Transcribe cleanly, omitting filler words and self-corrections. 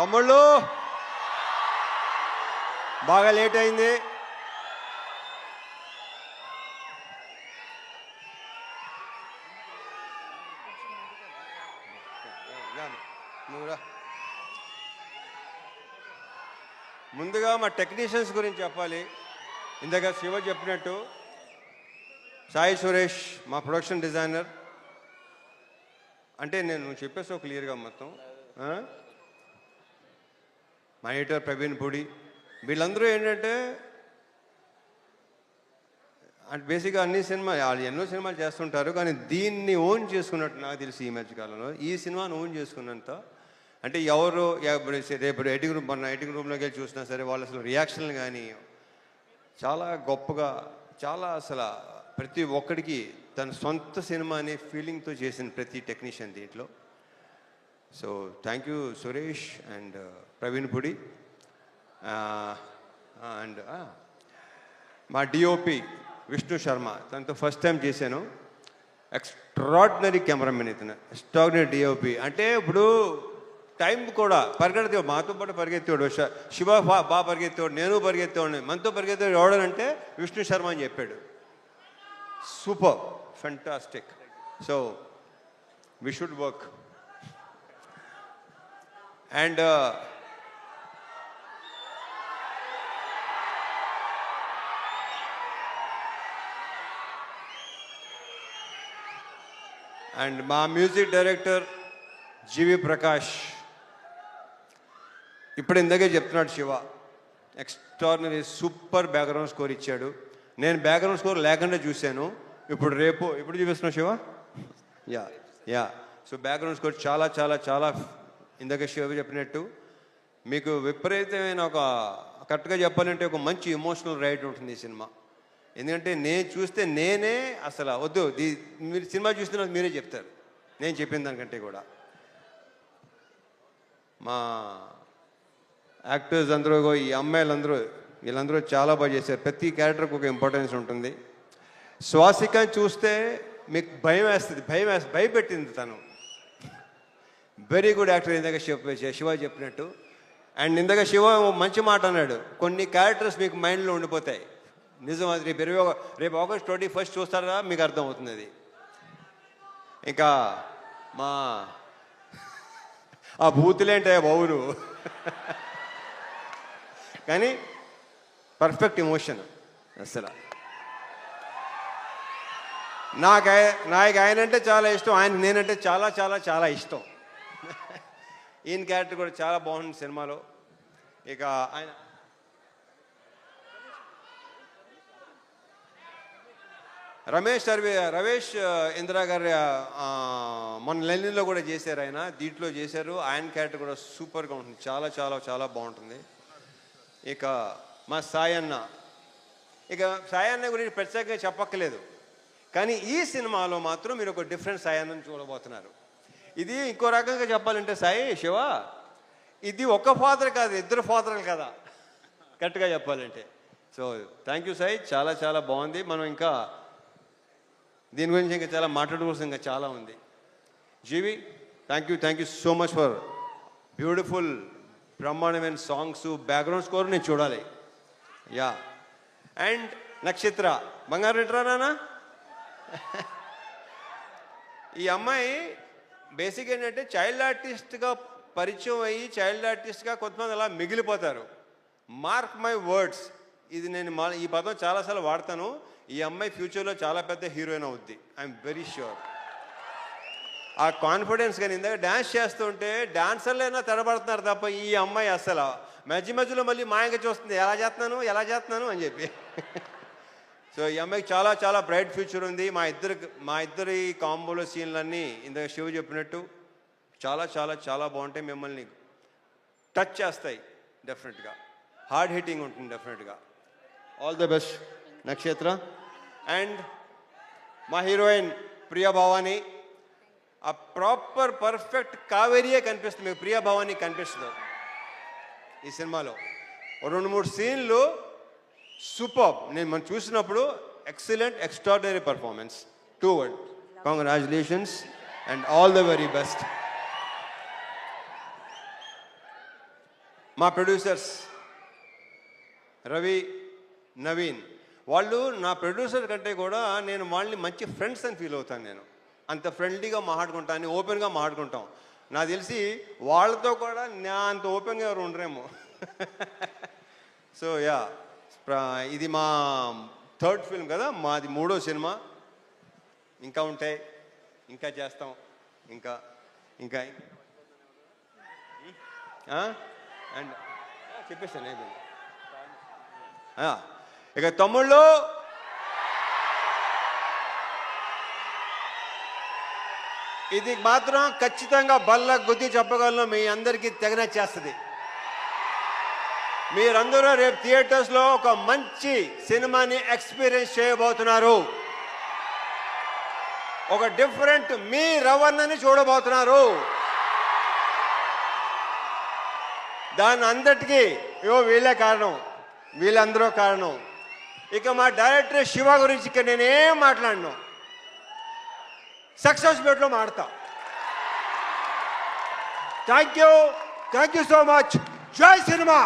తమ్ముళ్ళు బాగా లేట్ అయింది. ముందుగా మా టెక్నీషియన్స్ గురించి చెప్పాలి. ఇందాక శివ చెప్పినట్టు సాయి సురేష్ మా ప్రొడక్షన్ డిజైనర్. అంటే నేను చెప్పేసావు క్లియర్గా మొత్తం. మా ఎడిటర్ ప్రవీణ్ పూడి, వీళ్ళందరూ ఏంటంటే బేసిక్గా అన్ని వాళ్ళు ఎన్నో సినిమాలు చేస్తుంటారు, కానీ దీన్ని ఓన్ చేసుకున్నట్టు నాకు తెలిసి ఈ మధ్యకాలంలో ఈ సినిమాను ఓన్ చేసుకున్నంత అంటే ఎవరు రేపు ఎడిటింగ్ రూమ్ మన ఎడిటింగ్ రూమ్లోకి వెళ్ళి చూసినా సరే వాళ్ళు అసలు రియాక్షన్లు కానీ చాలా గొప్పగా, చాలా అసలు ప్రతి ఒక్కడికి తన సొంత సినిమా అనే ఫీలింగ్తో చేసిన ప్రతి టెక్నీషియన్ దీంట్లో. So thank you Suresh and Praveen Pudi. And మా డిఓపి విష్ణు శర్మ, తనతో ఫస్ట్ టైం చేశాను. ఎక్స్ట్రాడినరీ కెమెరామెన్ ఇతను, ఎక్స్ట్రాడినరీ డిఓపి. అంటే ఇప్పుడు టైం కూడా పరిగెత్తేవాడు, మాతో పాటు పరిగెత్తేవాడు. శివ బాగా పరిగెత్తేవాడు, నేను పరిగెత్తేవాడిని. మనతో పరిగెత్తేవాడు ఎవడనంటే విష్ణు శర్మ అని చెప్పాడు. Super, fantastic. So we should work. And మా మ్యూజిక్ డైరెక్టర్ జీవి ప్రకాష్. ఇప్పుడు ఇందాకే చెప్తున్నాడు Siva, extraordinary super background score ఇచ్చాడు. నేను బ్యాక్గ్రౌండ్ స్కోర్ లేకుండా చూశాను. ఇప్పుడు చూపిస్తున్నావు Siva. Yeah so background score చాలా చాలా చాలా ఇందాక శివ చెప్పినట్టు మీకు విపరీతమైన ఒక, కరెక్ట్గా చెప్పాలంటే ఒక మంచి ఎమోషనల్ రైడ్ ఉంటుంది ఈ సినిమా. ఎందుకంటే నేను చూస్తే నేనే అసలు వద్దు, మీరు సినిమా చూస్తే మీరే చెప్తారు నేను చెప్పిన దానికంటే కూడా. మా యాక్టర్స్ అందరూ, ఈ అమ్మాయిలందరూ, వీళ్ళందరూ చాలా బాగా చేశారు. ప్రతి క్యారెక్టర్కి ఒక ఇంపార్టెన్స్ ఉంటుంది. శ్వాసికని చూస్తే మీకు భయం వేస్తుంది, భయపెట్టింది తను. Very good actor. ఇందాక శివ చెప్పినట్టు. అండ్ ఇందాక శివ మంచి మాట అన్నాడు, కొన్ని క్యారెక్టర్స్ మీకు మైండ్లో ఉండిపోతాయి. నిజం అది. రేపు ఆగస్ట్ 21 చూస్తారా మీకు అర్థమవుతుంది అది. ఇంకా మా ఆ బూతులేంటే బావును కానీ పర్ఫెక్ట్ ఎమోషన్ అసలు. నాకు ఆయన అంటే చాలా ఇష్టం, నేనంటే చాలా చాలా చాలా ఇష్టం. ఈయన క్యారెక్టర్ కూడా చాలా బాగుంది సినిమాలో. ఇక ఆయన రమేష్ ఇందిరా గారి మొన్న లెనిన్లో కూడా చేశారు ఆయన, దీంట్లో చేశారు. ఆయన క్యారెక్టర్ కూడా సూపర్గా ఉంటుంది, చాలా చాలా చాలా బాగుంటుంది. ఇక మా సాయన్న గురించి ప్రత్యేకంగా చెప్పక్కలేదు, కానీ ఈ సినిమాలో మాత్రం మీరు ఒక డిఫరెంట్ సాయన్నని చూడబోతున్నారు. ఇది ఇంకో రకంగా చెప్పాలంటే శివ, ఇది ఒక ఫాదర్ కాదు, ఇద్దరు ఫాదర్లు కదా కరెక్ట్గా చెప్పాలంటే. సో థ్యాంక్ యూ సాయి, చాలా చాలా బాగుంది. మనం ఇంకా దీని గురించి ఇంకా చాలా మాట్లాడుకోవాల్సిన ఇంకా చాలా ఉంది. GV, thank you so much for beautiful బ్రహ్మాండమైన సాంగ్స్, బ్యాక్గ్రౌండ్ స్కోర్ నేను చూడాలి. యా. అండ్ నక్షత్ర బంగారు రిటరా నానా. ఈ అమ్మాయి బేసిక్ ఏంటంటే చైల్డ్ ఆర్టిస్ట్గా పరిచయం అయ్యి చైల్డ్ ఆర్టిస్ట్గా కొంతమంది అలా మిగిలిపోతారు. మార్క్ మై వర్డ్స్, ఇది నేను ఈ పదం చాలాసార్లు వాడతాను. ఈ అమ్మాయి ఫ్యూచర్లో చాలా పెద్ద హీరోయిన్ అవుద్ది, ఐఎమ్ వెరీ ష్యూర్. ఆ కాన్ఫిడెన్స్. కానీ ఇందాక డ్యాన్స్ చేస్తుంటే డాన్సర్లైనా తడబడుతున్నారు తప్ప ఈ అమ్మాయి అసలు మధ్యలో మళ్ళీ మాయంగా చూస్తుంది, ఎలా చేస్తున్నాను అని చెప్పి. సో ఈ అమ్మాయికి చాలా చాలా బ్రైట్ ఫ్యూచర్ ఉంది. మా ఇద్దరి కాంబోలో సీన్లన్నీ ఇందాక శివ చెప్పినట్టు చాలా చాలా చాలా బాగుంటాయి, మిమ్మల్ని టచ్ చేస్తాయి డెఫినెట్గా, హార్డ్ హిట్టింగ్ ఉంటుంది డెఫినెట్గా. ఆల్ ద బెస్ట్ నక్షత్ర. అండ్ మా హీరోయిన్ ప్రియా భవాని, ఆ ప్రాపర్ పర్ఫెక్ట్ కావేరియే కనిపిస్తుంది మీకు, ప్రియా భవాని కనిపిస్తుంది ఈ సినిమాలో. 2-3 సీన్లు సూపర్. మనం చూసినప్పుడు excellent, extraordinary performance. 2 words. Congratulations and all the very best. మా ప్రొడ్యూసర్స్ రవి, నవీన్, వాళ్ళు నా ప్రొడ్యూసర్ కంటే కూడా నేను వాళ్ళని మంచి ఫ్రెండ్స్ అని ఫీల్ అవుతాను. నేను అంత ఫ్రెండ్లీగా మాట్లాడుకుంటాను, ఓపెన్గా మాట్లాడుకుంటాం. నాకు తెలిసి వాళ్ళతో కూడా నా అంత ఓపెన్గా ఎవరు ఉండరేమో. సో యా, ఇది మా థర్డ్ ఫిల్మ్ కదా, మాది 3వ సినిమా. ఇంకా ఉంటాయి, ఇంకా చేస్తాం, ఇంకా ఇంకా అండ్ చెప్పేస్తాను అయిపోయింది. ఇక తమ్ముళ్ళు, ఇది మాత్రం ఖచ్చితంగా బల్ల గుద్ది చెప్పగలను, మీ అందరికీ తెగనచ్చేస్తుంది. మీరందరూ రేపు థియేటర్స్లో ఒక మంచి సినిమాని ఎక్స్పీరియన్స్ చేయబోతున్నారు. ఒక డిఫరెంట్ మీ రవణని చూడబోతున్నారు. దాని అందరికీ వీళ్ళే కారణం, వీళ్ళందరూ కారణం. ఇక మా డైరెక్టర్ శివ గురించి ఇక నేనేం మాట్లాడను, సక్సెస్ మీట్లో మాడతా. Thank you so much. జై సినిమా.